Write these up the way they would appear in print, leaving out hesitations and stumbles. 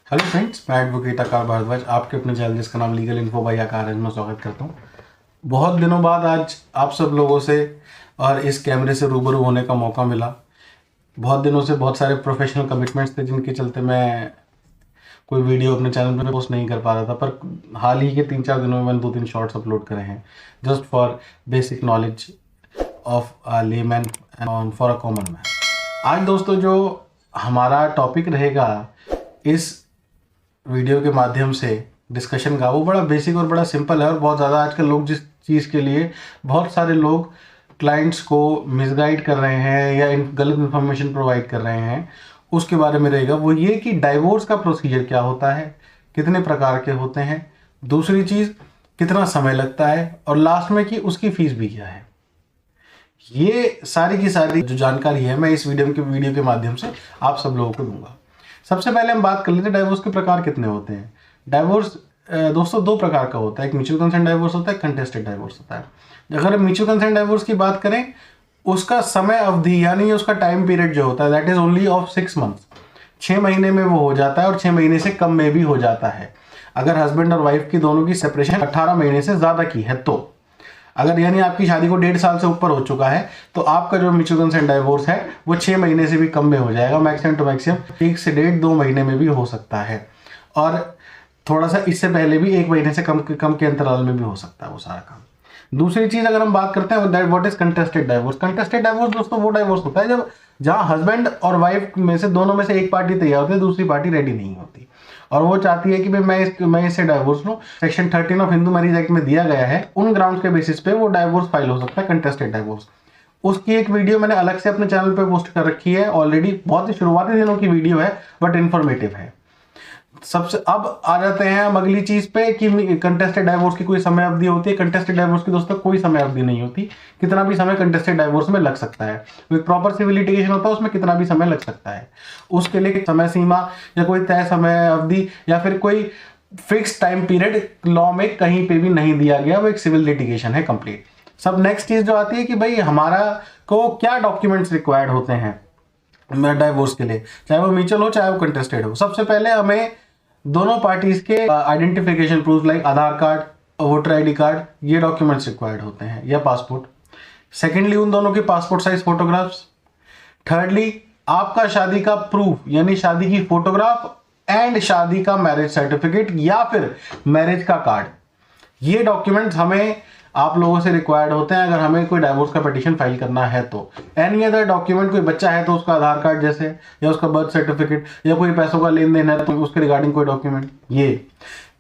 Hello friends, मैं advocate आकार भारद्वाज आपके अपने चैनल जिसका नाम लीगल इन्फो बाय आकार है में स्वागत करता हूँ। बहुत दिनों बाद आज आप सब लोगों से और इस कैमरे से रूबरू होने का मौका मिला। बहुत दिनों से बहुत सारे प्रोफेशनल कमिटमेंट्स थे जिनके चलते मैं कोई वीडियो अपने चैनल पर पोस्ट नहीं कर पा रहा था, पर हाल ही के 3-4 दिनों में मैंने 2-3 शॉर्ट्स अपलोड करे हैं just for basic knowledge of layman and for a common man. आज दोस्तों जो हमारा टॉपिक रहेगा इस वीडियो के माध्यम से डिस्कशन का, वो बड़ा बेसिक और बड़ा सिंपल है। और बहुत ज़्यादा आजकल लोग जिस चीज़ के लिए बहुत सारे लोग क्लाइंट्स को मिसगाइड कर रहे हैं या गलत इन्फॉर्मेशन प्रोवाइड कर रहे हैं उसके बारे में रहेगा। वो ये कि डाइवोर्स का प्रोसीजर क्या होता है, कितने प्रकार के होते हैं, दूसरी चीज़ कितना समय लगता है, और लास्ट में कि उसकी फीस भी क्या है। ये सारी की सारी जो जानकारी है मैं इस वीडियो के माध्यम से आप सब लोगों को दूंगा। सबसे पहले हम बात कर लेते हैं डाइवोर्स के प्रकार कितने होते हैं। डाइवोर्स दोस्तों दो प्रकार का होता है, एक म्यूचुअल कंसेंट डाइवोर्स होता है, कंटेस्टेड डाइवोर्स होता है। अगर हम म्यूचुअल कंसेंट डाइवोर्स की बात करें, उसका समय अवधि यानी उसका टाइम पीरियड जो होता है that is only of 6 months. 6 महीने में वो हो जाता है और 6 महीने से कम में भी हो जाता है अगर हस्बैंड और वाइफ की दोनों की सेपरेशन 18 महीने से ज्यादा की है। तो अगर यानी आपकी शादी को 1.5 साल से ऊपर हो चुका है तो आपका जो म्यूचुअल कंसेंट डाइवोर्स है वो 6 महीने से भी कम में हो जाएगा। मैक्सिमम टू मैक्सिमम 1 से 1.5-2 महीने में भी हो सकता है, और थोड़ा सा इससे पहले भी 1 महीने से कम के अंतराल में भी हो सकता है वो सारा काम। दूसरी चीज अगर हम बात करते हैं what is contested divorce. Contested divorce दोस्तों वो डाइवोर्स होता है जब जहां हस्बैंड और वाइफ में से दोनों में से एक पार्टी तैयार होती है, दूसरी पार्टी रेडी नहीं होती और वो चाहती है कि भाई मैं इससे डाइवोर्स लूं। Section 13 of Hindu marriage act में दिया गया है, उन ग्राउंड्स के बेसिस पे वो डाइवोर्स फाइल हो सकता है, कंटेस्टेड डाइवोर्स। उसकी एक वीडियो मैंने अलग से अपने चैनल पे पोस्ट कर रखी है ऑलरेडी, बहुत ही शुरुआती दिनों की वीडियो है बट इंफॉर्मेटिव है। सबसे अब आ जाते हैं हम अगली चीज पे कि कंटेस्टेड डाइवोर्स की कोई समय अवधि होती है। कंटेस्टेड डाइवोर्स की दोस्तों कोई समय अवधि नहीं होती, कितना भी समय कंटेस्टेड डाइवोर्स में लग सकता है। कोई प्रॉपर सिविल लिटिगेशन होता है उसमें कितना भी समय लग सकता है। उसके लिए समय सीमा या कोई तय समय अवधि या फिर कोई फिक्स टाइम पीरियड लॉ में कहीं पे भी नहीं दिया गया, वो एक सिविल लिटिगेशन है कंप्लीट। सब नेक्स्ट चीज जो आती है कि भाई हमारा को क्या डॉक्यूमेंट्स रिक्वायर्ड होते हैं डाइवोर्स के लिए, चाहे वो म्यूचुअल हो चाहे वो कंटेस्टेड हो। सबसे पहले हमें दोनों पार्टीज के आइडेंटिफिकेशन प्रूफ लाइक आधार कार्ड, वोटर आईडी कार्ड, ये डॉक्यूमेंट्स रिक्वायर्ड होते हैं, या पासपोर्ट। सेकेंडली उन दोनों के पासपोर्ट साइज फोटोग्राफ्स। थर्डली आपका शादी का प्रूफ यानी शादी की फोटोग्राफ एंड शादी का मैरिज सर्टिफिकेट या फिर मैरिज का कार्ड। ये डॉक्यूमेंट्स हमें आप लोगों से रिक्वायर्ड होते हैं अगर हमें कोई डाइवोर्स का पिटीशन फाइल करना है तो। एनी अदर डॉक्यूमेंट, कोई बच्चा है तो उसका आधार कार्ड जैसे, या उसका बर्थ सर्टिफिकेट, या कोई पैसों का लेन देन है तो उसके रिगार्डिंग कोई डॉक्यूमेंट। ये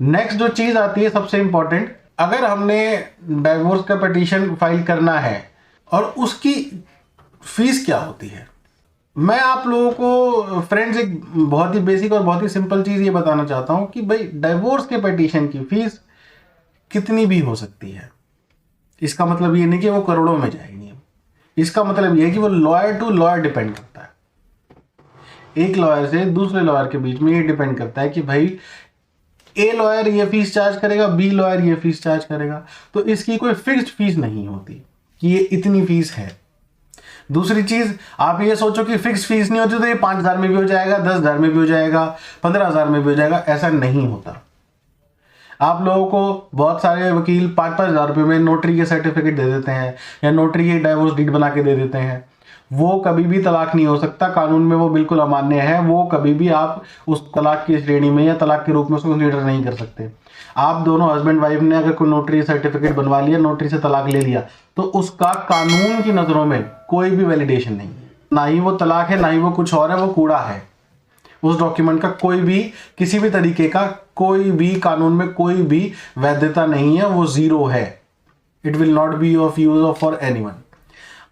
नेक्स्ट जो चीज आती है सबसे इंपॉर्टेंट, अगर हमने डाइवोर्स का पिटीशन फाइल करना है और उसकी फीस क्या होती है। मैं आप लोगों को फ्रेंड्स एक बहुत ही बेसिक और बहुत ही सिंपल चीज ये बताना चाहता हूं कि भाई डाइवोर्स के पिटीशन की फीस कितनी भी हो सकती है। इसका मतलब ये नहीं कि वो करोड़ों में जाएगी, इसका मतलब ये है कि वो लॉयर टू लॉयर डिपेंड करता है। एक लॉयर से दूसरे लॉयर के बीच में ये डिपेंड करता है कि भाई ए लॉयर ये फीस चार्ज करेगा, बी लॉयर ये फीस चार्ज करेगा, तो इसकी कोई फिक्स्ड फीस नहीं होती कि ये इतनी फीस है। दूसरी चीज, आप ये सोचो कि फिक्स फीस नहीं होती तो ये 5,000 में भी हो जाएगा, 10,000 में भी हो जाएगा, 15,000 में भी हो जाएगा, ऐसा नहीं होता। आप लोगों को बहुत सारे वकील 5-5 हज़ार रुपये में नोटरी के सर्टिफिकेट दे देते हैं या नोटरी के डाइवोर्स डीड बना के दे देते हैं। वो कभी भी तलाक नहीं हो सकता, कानून में वो बिल्कुल अमान्य है। वो कभी भी आप उस तलाक की श्रेणी में या तलाक के रूप में उसको कंसीडर नहीं कर सकते। आप दोनों हस्बैंड वाइफ ने अगर कोई नोटरी सर्टिफिकेट बनवा लिया, नोटरी से तलाक ले लिया, तो उसका कानून की नज़रों में कोई भी वैलिडेशन नहीं है। ना ही वो तलाक है, ना ही वो कुछ और है, वो कूड़ा है। उस डॉक्यूमेंट का कोई भी किसी भी तरीके का कोई भी कानून में कोई भी वैधता नहीं है, वो जीरो है। It will not be of use for anyone.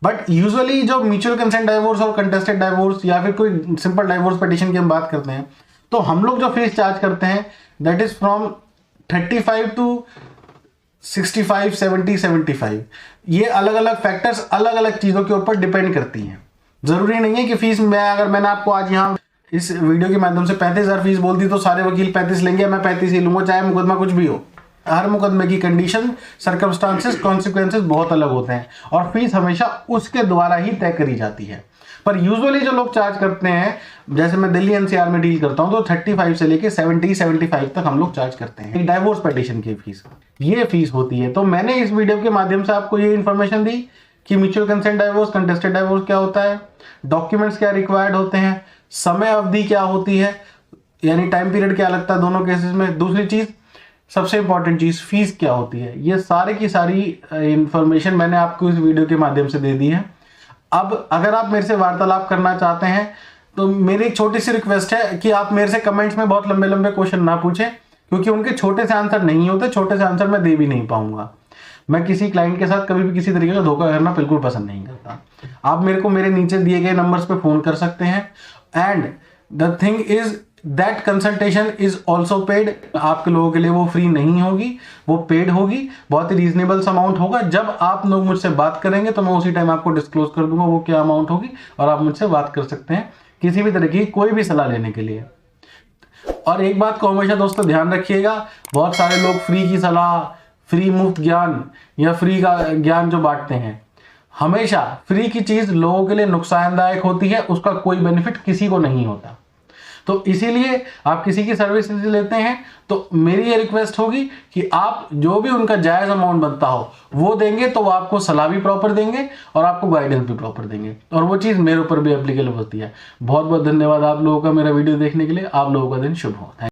But usually जो म्यूचुअल कंसेंट डाइवोर्स और कंटेस्टेड डाइवोर्स या फिर कोई सिंपल डाइवोर्स पिटीशन की हम बात करते हैं तो हम लोग जो फीस चार्ज करते हैं दैट इज फ्रॉम 35 टू 65, 70, 75। ये अलग अलग फैक्टर्स अलग अलग चीजों के ऊपर डिपेंड करती हैं। जरूरी नहीं है कि फीस अगर मैंने आपको आज यहाँ इस वीडियो के माध्यम से 35,000 फीस बोल दी तो सारे वकील 35 लेंगे, मैं 35 ही लूंगा, चाहे मुकदमा कुछ भी हो। हर मुकदमे की कंडीशन, सर्कमस्टांसेस, कॉन्सिक्वेंसेस बहुत अलग होते हैं और फीस हमेशा उसके द्वारा ही तय करी जाती है। पर यूजुअली जो लोग चार्ज करते हैं, जैसे मैं दिल्ली एनसीआर में डील करता हूं, तो 35 से लेके 70-75 तक हम लोग चार्ज करते हैं डाइवोर्स पिटीशन की फीस, ये फीस होती है। तो मैंने इस वीडियो के माध्यम से आपको ये इन्फॉर्मेशन दी कि mutual consent divorce, contested divorce क्या होता है, डॉक्यूमेंट्स क्या रिक्वायर्ड होते हैं, समय अवधि क्या होती है, यानी टाइम पीरियड क्या लगता है दोनों केसेस में। दूसरी चीज, सबसे इंपॉर्टेंट चीज, फीस क्या होती है। ये सारे की सारी इंफॉर्मेशन मैंने आपको इस वीडियो के माध्यम से दे दी है। अब अगर आप मेरे से वार्तालाप करना चाहते हैं तो मेरी एक छोटी सी रिक्वेस्ट है कि आप मेरे से कमेंट्स में बहुत लंबे लंबे क्वेश्चन ना पूछें, क्योंकि उनके छोटे से आंसर नहीं होते, छोटे से आंसर मैं दे भी नहीं पाऊंगा। मैं किसी क्लाइंट के साथ कभी भी किसी तरीके का धोखा करना बिल्कुल पसंद नहीं करता। आप मेरे को मेरे नीचे दिए गए नंबर्स पे फोन कर सकते हैं। And the thing is that consultation is also paid. आपके लोगों के लिए वो फ्री नहीं होगी, वो पेड होगी, बहुत ही रीजनेबल अमाउंट होगा। जब आप लोग मुझसे बात करेंगे तो मैं उसी टाइम आपको डिस्क्लोज कर दूंगा वो क्या अमाउंट होगी, और आप मुझसे बात कर सकते हैं किसी भी तरह की कोई भी सलाह लेने के लिए। और एक बात को हमेशा दोस्तों ध्यान रखिएगा, बहुत सारे लोग फ्री की सलाह, फ्री मुफ्त ज्ञान या फ्री का ज्ञान जो बांटते हैं, हमेशा फ्री की चीज लोगों के लिए नुकसानदायक होती है, उसका कोई बेनिफिट किसी को नहीं होता। तो इसीलिए आप किसी की सर्विस लेते हैं तो मेरी ये रिक्वेस्ट होगी कि आप जो भी उनका जायज अमाउंट बनता हो वो देंगे, तो वो आपको सलाह भी प्रॉपर देंगे और आपको गाइडेंस भी प्रॉपर देंगे, और वो चीज़ मेरे ऊपर भी एप्लीकेबल होती है। बहुत बहुत धन्यवाद आप लोगों का मेरा वीडियो देखने के लिए। आप लोगों का दिन शुभ हो।